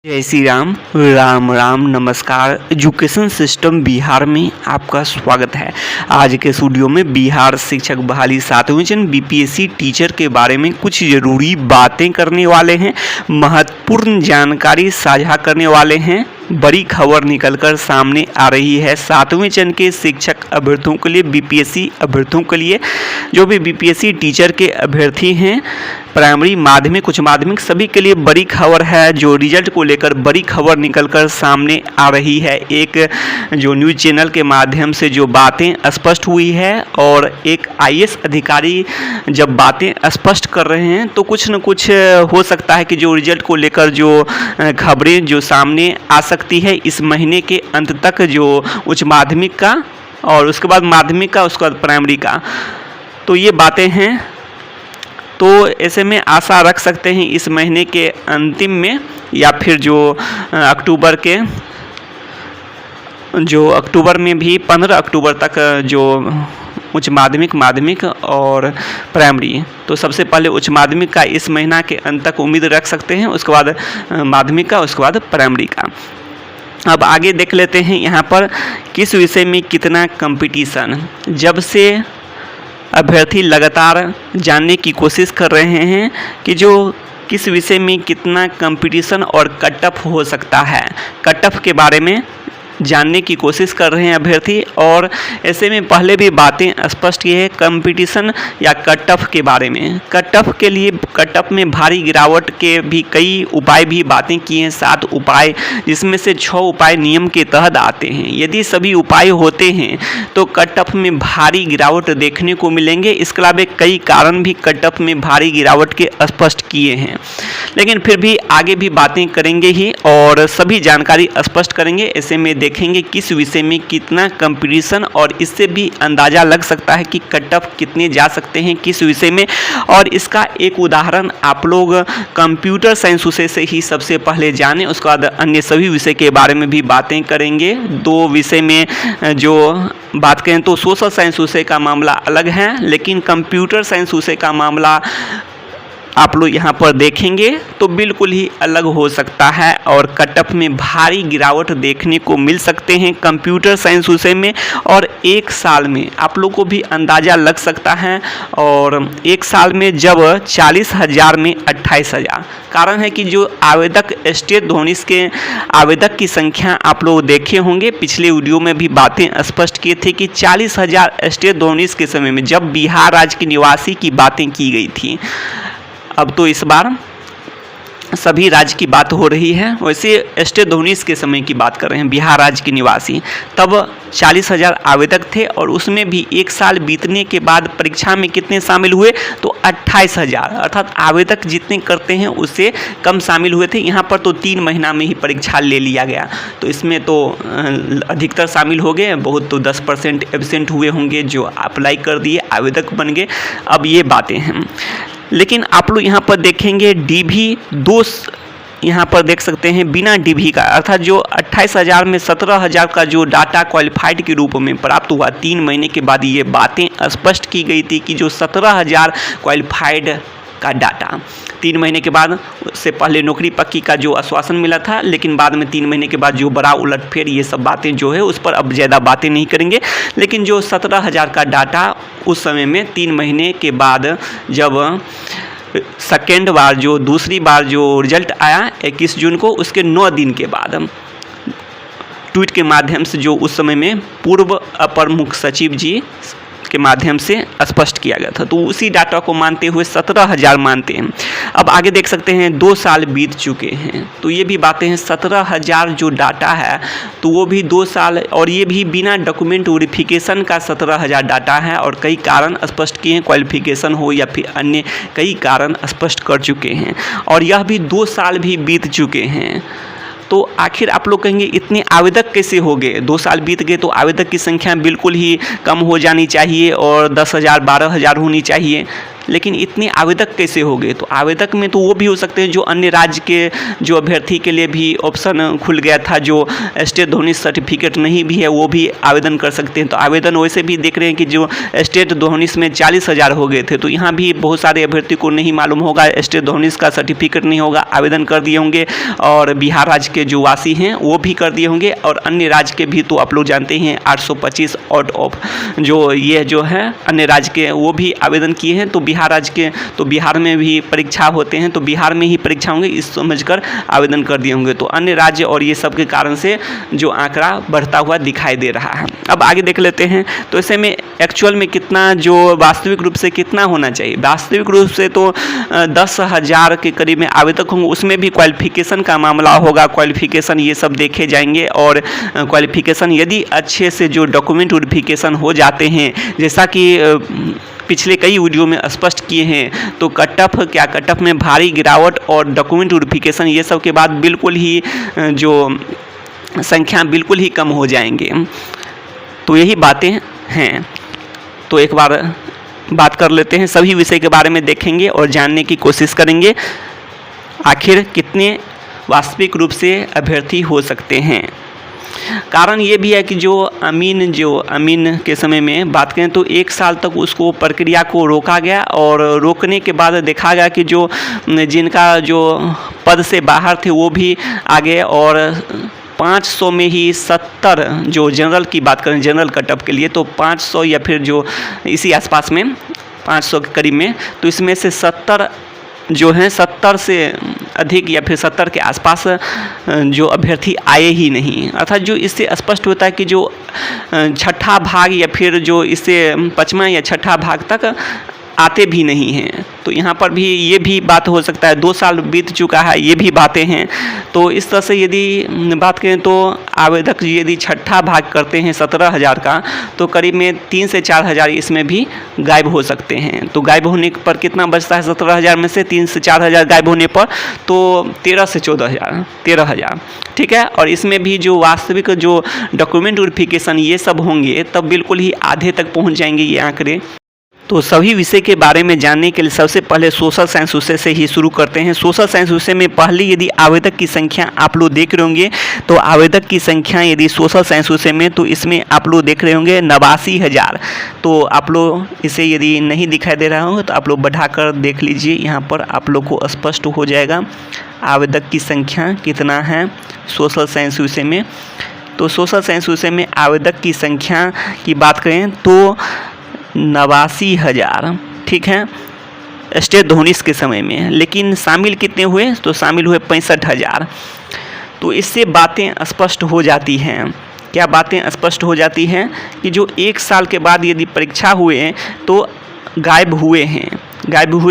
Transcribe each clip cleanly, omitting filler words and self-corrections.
जय श्री राम राम राम नमस्कार। Education system Bihar में आपका स्वागत है। आज के स्टूडियो में बिहार शिक्षक बहाली 7वें चरण बीपीएससी टीचर के बारे में कुछ ज़रूरी बातें करने वाले हैं, महत्वपूर्ण जानकारी साझा करने वाले हैं। बड़ी खबर निकलकर सामने आ रही है 7वें चरण के शिक्षक अभ्यर्थियों के लिए, बीपीएससी अभ्यर्थियों के लिए, जो भी बीपीएससी टीचर के अभ्यर्थी हैं, प्राइमरी माध्यमिक उच्च माध्यमिक सभी के लिए बड़ी खबर है। जो रिजल्ट को लेकर बड़ी खबर निकलकर सामने आ रही है। एक जो न्यूज़ चैनल के माध्यम से जो बातें स्पष्ट हुई है और एक आईएएस अधिकारी जब बातें स्पष्ट कर रहे हैं तो कुछ न कुछ हो सकता है कि जो रिजल्ट को लेकर जो खबरें जो सामने आ सकती है इस महीने के अंत तक, जो उच्च माध्यमिक का और उसके बाद माध्यमिक का, उसके बाद प्राइमरी का, तो ये बातें हैं। तो ऐसे में आशा रख सकते हैं इस महीने के अंतिम में या फिर जो अक्टूबर में भी 15 अक्टूबर तक जो उच्च माध्यमिक, माध्यमिक और प्राइमरी, तो सबसे पहले उच्च माध्यमिक का इस महीना के अंत तक उम्मीद रख सकते हैं, उसके बाद माध्यमिक का, उसके बाद प्राइमरी का। अब आगे देख लेते हैं यहाँ पर किस विषय में कितना कंपटीशन। जब से अभ्यर्थी लगातार जानने की कोशिश कर रहे हैं कि जो किस विषय में कितना कंपटीशन और कट ऑफ हो सकता है, कट ऑफ के बारे में जानने की कोशिश कर रहे हैं अभ्यर्थी। और ऐसे में पहले भी बातें स्पष्ट की है कंपटीशन या कट ऑफ के बारे में। कट ऑफ के लिए, कट ऑफ में भारी गिरावट के भी कई उपाय भी बातें की हैं, 7 उपाय, जिसमें से 6 उपाय नियम के तहत आते हैं। यदि सभी उपाय होते हैं तो कट ऑफ में भारी गिरावट देखने को मिलेंगे। इसके अलावा कई कारण भी कट ऑफ में भारी गिरावट के स्पष्ट किए हैं, लेकिन फिर भी आगे भी बातें करेंगे ही और सभी जानकारी स्पष्ट करेंगे। ऐसे में देखेंगे किस विषय में कितना कंपटीशन, और इससे भी अंदाज़ा लग सकता है कि कट ऑफ कितने जा सकते हैं किस विषय में। और इसका एक उदाहरण आप लोग कंप्यूटर साइंस विषय से ही सबसे पहले जानें, उसके बाद अन्य सभी विषय के बारे में भी बातें करेंगे। 2 विषय में जो बात करें तो सोशल साइंस विषय का मामला अलग है, लेकिन कंप्यूटर साइंस विषय का मामला आप लोग यहाँ पर देखेंगे तो बिल्कुल ही अलग हो सकता है और कट ऑफ में भारी गिरावट देखने को मिल सकते हैं कंप्यूटर साइंस विषय में। और 1 साल में आप लोग को भी अंदाज़ा लग सकता है, और 1 साल में जब 40,000 में 28,000, कारण है कि जो आवेदक स्टेट धोनिस के आवेदक की संख्या आप लोग देखे होंगे, पिछले वीडियो में भी बातें स्पष्ट किए थे कि 40,000 स्टेट धोनिस के समय में जब बिहार राज्य के निवासी की बातें की गई थी। अब तो इस बार सभी राज्य की बात हो रही है। वैसे स्टेट धोनिस के समय की बात कर रहे हैं, बिहार राज्य के निवासी, तब 40,000 आवेदक थे और उसमें भी 1 साल बीतने के बाद परीक्षा में कितने शामिल हुए तो 28,000, अर्थात आवेदक जितने करते हैं उससे कम शामिल हुए थे। यहाँ पर तो 3 महीना में ही परीक्षा ले लिया गया, तो इसमें तो अधिकतर शामिल हो गए, बहुत तो 10% एब्सेंट हुए होंगे जो अप्लाई कर दिए, आवेदक बन गए। अब ये बातें हैं, लेकिन आप लोग यहाँ पर देखेंगे डीवी 2 यहाँ पर देख सकते हैं बिना डीवी का, अर्थात जो 28,000 में 17,000 का जो डाटा क्वालिफाइड के रूप में प्राप्त हुआ। 3 महीने के बाद ये बातें स्पष्ट की गई थी कि जो 17,000 क्वालिफाइड का डाटा 3 महीने के बाद, से पहले नौकरी पक्की का जो आश्वासन मिला था, लेकिन बाद में 3 महीने के बाद जो बड़ा उलटफेर, ये सब बातें जो है उस पर अब ज़्यादा बातें नहीं करेंगे। लेकिन जो 17,000 का डाटा उस समय में 3 महीने के बाद जब सेकेंड बार जो दूसरी बार जो रिजल्ट आया 21 जून को, उसके 9 दिन के बाद ट्वीट के माध्यम से जो उस समय में पूर्व अपर मुख्य सचिव जी के माध्यम से स्पष्ट किया गया था, तो उसी डाटा को मानते हुए 17,000 मानते हैं। अब आगे देख सकते हैं 2 साल बीत चुके हैं, तो ये भी बातें हैं। 17,000 जो डाटा है तो वो भी 2 साल, और ये भी बिना डॉक्यूमेंट वेरिफिकेशन का 17,000 डाटा है। और कई कारण स्पष्ट किए हैं, क्वालिफिकेशन हो या फिर अन्य कई कारण स्पष्ट कर चुके हैं, और यह भी 2 साल भी बीत चुके हैं। तो आखिर आप लोग कहेंगे इतने आवेदक कैसे हो गए, 2 साल बीत गए, तो आवेदक की संख्या बिल्कुल ही कम हो जानी चाहिए और 10,000 12,000 होनी चाहिए। लेकिन इतने आवेदक कैसे हो गए? तो आवेदक में तो वो भी हो सकते हैं जो अन्य राज्य के जो अभ्यर्थी के लिए भी ऑप्शन खुल गया था, जो स्टेट धोनी सर्टिफिकेट नहीं भी है वो भी आवेदन कर सकते हैं। तो आवेदन वैसे भी देख रहे हैं कि जो स्टेट धोनीस में 40,000 हो गए थे, तो यहाँ भी बहुत सारे अभ्यर्थी को नहीं मालूम होगा, स्टेट धोनीस का सर्टिफिकेट नहीं होगा, आवेदन कर दिए होंगे। और बिहार राज्य के जो वासी हैं वो भी कर दिए होंगे, और अन्य राज्य के भी तो आप लोग जानते हैं 825 आउट ऑफ जो ये जो है अन्य राज्य के वो भी आवेदन किए हैं। तो बिहार राज्य के तो बिहार में भी परीक्षा होते हैं, तो बिहार में ही परीक्षा होंगे इस समझकर आवेदन कर दिए होंगे। तो अन्य राज्य और ये सब के कारण से जो आंकड़ा बढ़ता हुआ दिखाई दे रहा है। अब आगे देख लेते हैं, तो ऐसे में एक्चुअल में कितना जो वास्तविक रूप से कितना होना चाहिए? वास्तविक रूप से तो 10,000 के करीब में आवेदक होंगे, उसमें भी क्वालिफिकेशन का मामला होगा, क्वालिफिकेशन ये सब देखे जाएंगे। और क्वालिफिकेशन यदि अच्छे से जो डॉक्यूमेंट वेरिफिकेशन हो जाते हैं, जैसा कि पिछले कई वीडियो में स्पष्ट किए हैं, तो कट ऑफ में भारी गिरावट और डॉक्यूमेंट वेरिफिकेशन ये सब के बाद बिल्कुल ही जो संख्या बिल्कुल ही कम हो जाएंगे। तो यही बातें हैं। तो एक बार बात कर लेते हैं, सभी विषय के बारे में देखेंगे और जानने की कोशिश करेंगे आखिर कितने वास्तविक रूप से अभ्यर्थी हो सकते हैं। कारण ये भी है कि जो अमीन के समय में बात करें तो 1 साल तक उसको प्रक्रिया को रोका गया, और रोकने के बाद देखा गया कि जो जिनका जो पद से बाहर थे वो भी आ गए, और 500 में ही 70 जो जनरल की बात करें, जनरल कटअप के लिए तो 500 या फिर जो इसी आसपास में 500 के करीब में, तो इसमें से 70 जो हैं 70 से अधिक या फिर 70 के आसपास जो अभ्यर्थी आए ही नहीं। अर्थात जो इससे स्पष्ट होता है कि जो छठा भाग या फिर जो इससे 5वां या छठा भाग तक आते भी नहीं हैं। तो यहाँ पर भी ये भी बात हो सकता है, 2 साल बीत चुका है, ये भी बातें हैं। तो इस तरह से यदि बात करें तो आवेदक यदि छठा भाग करते हैं 17,000 का, तो करीब में 3 से 4,000 इसमें भी गायब हो सकते हैं। तो गायब होने पर कितना बचता है? 17,000 में से 3 से 4,000 गायब होने पर तो 13 से 14,000 13,000, ठीक है। और इसमें भी जो वास्तविक जो डॉक्यूमेंट वेरिफिकेशन ये सब होंगे तब बिल्कुल ही आधे तक पहुँच जाएंगे ये आंकड़े। तो सभी विषय के बारे में जानने के लिए सबसे पहले सोशल साइंस विषय से ही शुरू करते हैं। सोशल साइंस विषय में पहले यदि आवेदक की संख्या आप लोग देख रहे होंगे, तो आवेदक की संख्या यदि सोशल साइंस विषय में, तो इसमें आप लोग देख रहे होंगे 89,000। तो आप लोग इसे यदि नहीं दिखाई दे रहा हो तो आप लोग बढ़ाकर देख लीजिए, यहाँ पर आप लोग को स्पष्ट हो जाएगा आवेदक की संख्या कितना है सोशल साइंस विषय में। तो सोशल साइंस विषय में आवेदक की संख्या की बात करें तो 89,000, ठीक है, स्टेट धोनीस के समय में। लेकिन शामिल कितने हुए? तो शामिल हुए 65,000। तो इससे बातें स्पष्ट हो जाती हैं। क्या बातें स्पष्ट हो जाती हैं? कि जो 1 साल के बाद यदि परीक्षा हुए तो गायब हुए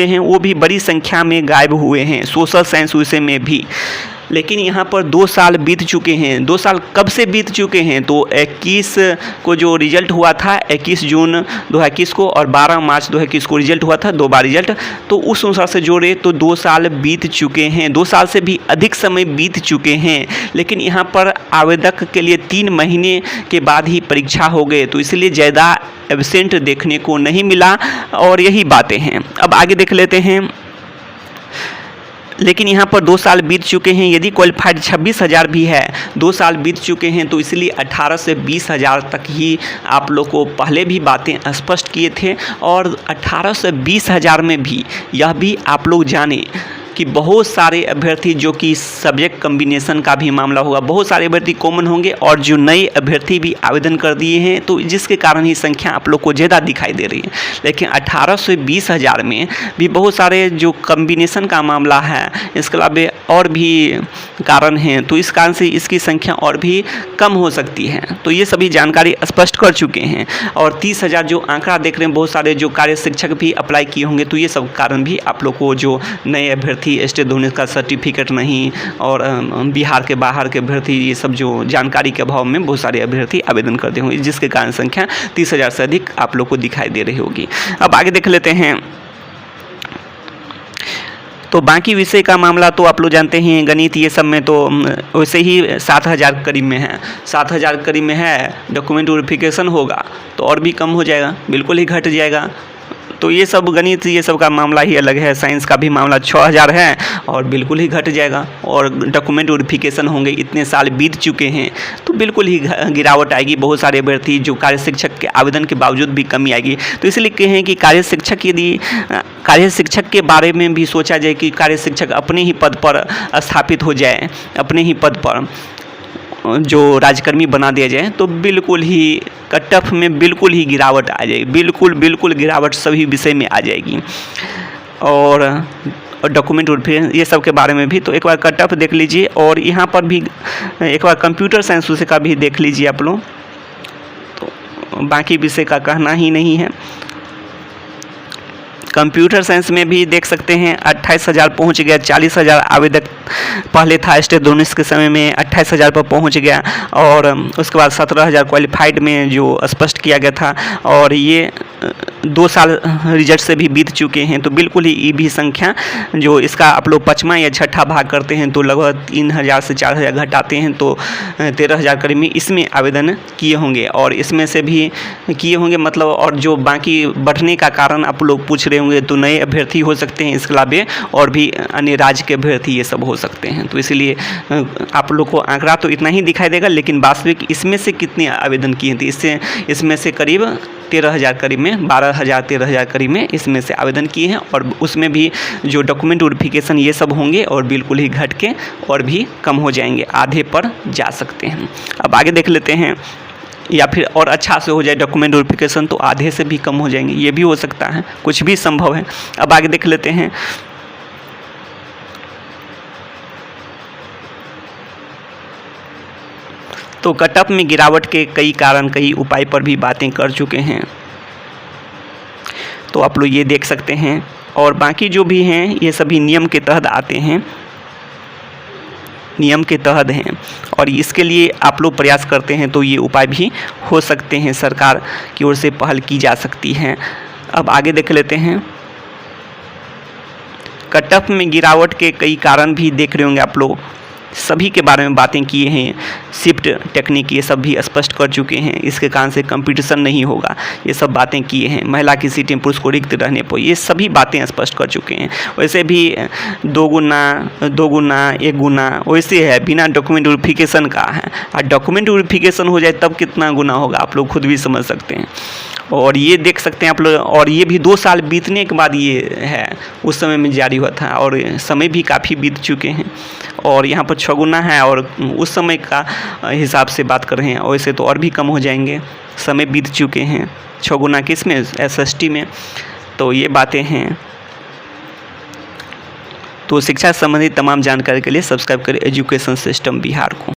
हैं, वो भी बड़ी संख्या में गायब हुए हैं सोशल साइंस विषय में भी। लेकिन यहाँ पर 2 साल बीत चुके हैं। 2 साल कब से बीत चुके हैं? तो 21 को जो रिजल्ट हुआ था, 21 जून 2021 को, और 12 मार्च 2021 को रिजल्ट हुआ था, 2 बार रिजल्ट। तो उस अनुसार से जोड़े तो 2 साल बीत चुके हैं, 2 साल से भी अधिक समय बीत चुके हैं। लेकिन यहाँ पर आवेदक के लिए 3 महीने के बाद ही परीक्षा हो गए, तो इसलिए ज़्यादा एब्सेंट देखने को नहीं मिला, और यही बातें हैं। अब आगे देख लेते हैं। लेकिन यहाँ पर 2 साल बीत चुके हैं, यदि क्वालिफाइड 26,000 भी है, 2 साल बीत चुके हैं, तो इसलिए 18 से 20,000 तक ही आप लोग को पहले भी बातें स्पष्ट किए थे। और 18 से 20,000 में भी यह भी आप लोग जाने कि बहुत सारे अभ्यर्थी जो कि सब्जेक्ट कम्बिनेशन का भी मामला होगा, बहुत सारे अभ्यर्थी कॉमन होंगे, और जो नए अभ्यर्थी भी आवेदन कर दिए हैं, तो जिसके कारण ही संख्या आप लोग को ज़्यादा दिखाई दे रही है। लेकिन 18 से 20,000 में भी बहुत सारे जो कम्बिनेशन का मामला है, इसके अलावा और भी कारण हैं, तो इस कारण से इसकी संख्या और भी कम हो सकती है। तो ये सभी जानकारी स्पष्ट कर चुके हैं। और 30,000 जो आंकड़ा देख रहे हैं, बहुत सारे जो कार्य शिक्षक भी अप्लाई किए होंगे, तो ये सब कारण भी आप लोग को जो नए अभ्यर्थी स्टेट धोनी का सर्टिफिकेट नहीं, और बिहार के बाहर के अभ्यर्थी, ये सब जो जानकारी के अभाव में बहुत सारे अभ्यर्थी आवेदन करते होंगे, जिसके कारण संख्या 30,000 से अधिक आप लोग को दिखाई दे रही होगी। अब आगे देख लेते हैं। तो बाकी विषय का मामला तो आप लोग जानते हैं, गणित ये सब में तो वैसे ही 7,000 करीब में है, 7,000 करीब में है। डॉक्यूमेंट वेरिफिकेशन होगा तो और भी कम हो जाएगा, बिल्कुल ही घट जाएगा। तो ये सब गणित ये सब का मामला ही अलग है। साइंस का भी मामला 6000 है और बिल्कुल ही घट जाएगा। और डॉक्यूमेंट वेरिफिकेशन होंगे, इतने साल बीत चुके हैं तो बिल्कुल ही गिरावट आएगी। बहुत सारे अभ्यर्थी जो कार्य शिक्षक के आवेदन के बावजूद भी कमी आएगी। तो इसलिए कहें कि कार्य शिक्षक यदि कार्य शिक्षक के बारे में भी सोचा जाए कि कार्य शिक्षक अपने ही पद पर स्थापित हो जाए, अपने ही पद पर जो राज्यकर्मी बना दिया जाए तो बिल्कुल ही कट ऑफ में बिल्कुल ही गिरावट आ जाएगी। बिल्कुल गिरावट सभी विषय में आ जाएगी। और डॉक्यूमेंट वेरिफिकेशन ये सब के बारे में भी तो एक बार कट ऑफ देख लीजिए। और यहाँ पर भी एक बार कंप्यूटर साइंस विषय का भी देख लीजिए आप लोग, तो बाकी विषय का कहना ही नहीं है। कंप्यूटर साइंस में भी देख सकते हैं 28,000 पहुँच गया। 40,000 आवेदक पहले था स्टेट दोनों के समय में, 28,000 पर पहुँच गया। और उसके बाद 17,000 क्वालिफाइड में जो स्पष्ट किया गया था। और ये 2 साल रिजल्ट से भी बीत चुके हैं। तो बिल्कुल ही ये भी संख्या जो इसका आप लोग 5वां या 6ठा भाग करते हैं तो लगभग 3,000 से 4,000 घटाते हैं तो 13,000 करीब में इसमें आवेदन किए होंगे। और इसमें से भी किए होंगे मतलब, और जो बाकी बढ़ने का कारण आप लोग पूछ रहे होंगे तो नए अभ्यर्थी हो सकते हैं इसके अलावा और भी अन्य राज्य के अभ्यर्थी ये सब हो सकते हैं। तो इसलिए आप लोग को आंकड़ा तो इतना ही दिखाई देगा, लेकिन वास्तविक इसमें से कितने आवेदन किए थे इसमें से करीब 13,000 करीब में 12,000 13,000 करीब में इसमें से आवेदन किए हैं। और उसमें भी जो डॉक्यूमेंट वेरिफिकेशन ये सब होंगे और बिल्कुल ही घट के और भी कम हो जाएंगे, आधे पर जा सकते हैं। अब आगे देख लेते हैं, या फिर और अच्छा से हो जाए डॉक्यूमेंट वेरिफिकेशन तो आधे से भी कम हो जाएंगे, ये भी हो सकता है, कुछ भी संभव है। अब आगे देख लेते हैं। तो कट ऑफ में गिरावट के कई कारण, कई उपाय पर भी बातें कर चुके हैं, तो आप लोग ये देख सकते हैं। और बाकी जो भी हैं ये सभी नियम के तहत आते हैं, नियम के तहत हैं। और इसके लिए आप लोग प्रयास करते हैं तो ये उपाय भी हो सकते हैं, सरकार की ओर से पहल की जा सकती है। अब आगे देख लेते हैं। कट ऑफ में गिरावट के कई कारण भी देख रहे होंगे आप लोग, सभी के बारे में बातें किए हैं। शिफ्ट टेक्निक ये सब भी स्पष्ट कर चुके हैं, इसके कारण से कंपटीशन नहीं होगा, ये सब बातें किए हैं। महिला की सीटें पुरुष को रिक्त रहने पर ये सभी बातें स्पष्ट कर चुके हैं। वैसे भी 2 गुना 1 गुना वैसे है, बिना डॉक्यूमेंट वेरिफिकेशन का है। और डॉक्यूमेंट वेरिफिकेशन हो जाए तब कितना गुना होगा आप लोग खुद भी समझ सकते हैं। और ये देख सकते हैं आप लोग, और ये भी 2 साल बीतने के बाद ये है, उस समय में जारी हुआ था और समय भी काफ़ी बीत चुके हैं। और यहाँ पर 6 गुना है और उस समय का हिसाब से बात कर रहे हैं, वैसे तो और भी कम हो जाएंगे, समय बीत चुके हैं। 6 गुना किस में, SST में। तो ये बातें हैं। तो शिक्षा संबंधी तमाम जानकारी के लिए सब्सक्राइब करें एजुकेशन सिस्टम बिहार को।